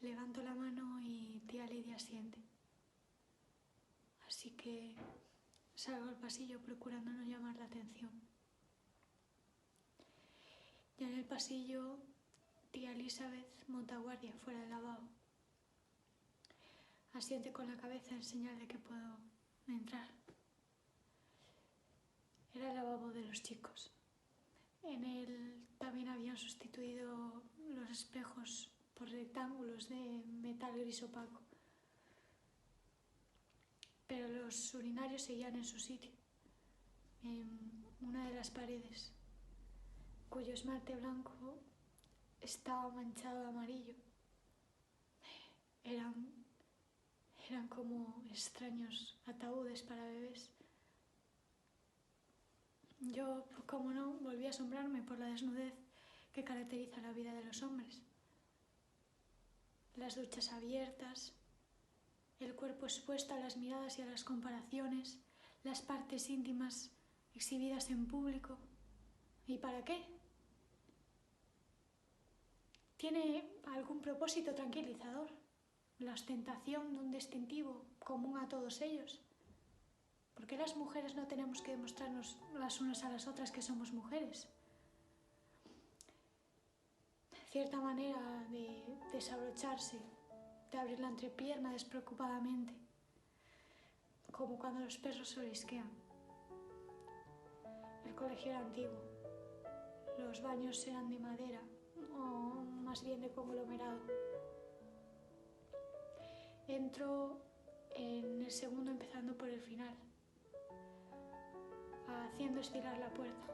Levanto la mano y tía Lidia asiente. Así que salgo al pasillo procurando no llamar la atención. Ya en el pasillo, tía Elizabeth monta guardia fuera del lavabo. Asiente con la cabeza en señal de que puedo entrar. Era el lavabo de los chicos. En él también habían sustituido los espejos por rectángulos de metal gris opaco. Pero los urinarios seguían en su sitio, en una de las paredes, cuyo esmalte blanco estaba manchado de amarillo. Eran como extraños ataúdes para bebés. Yo, como no, volví a asombrarme por la desnudez que caracteriza la vida de los hombres. Las duchas abiertas, el cuerpo expuesto a las miradas y a las comparaciones, las partes íntimas exhibidas en público. ¿Y para qué? ¿Tiene algún propósito tranquilizador? ¿La ostentación de un distintivo común a todos ellos? ¿Por qué las mujeres no tenemos que demostrarnos las unas a las otras que somos mujeres? Cierta manera de desabrocharse, de abrir la entrepierna despreocupadamente, como cuando los perros se olisquean. El colegio era antiguo, los baños eran de madera, o más bien de conglomerado. Entro en el segundo empezando por el final, haciendo estirar la puerta.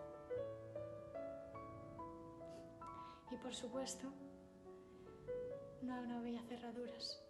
Y por supuesto, no había cerraduras.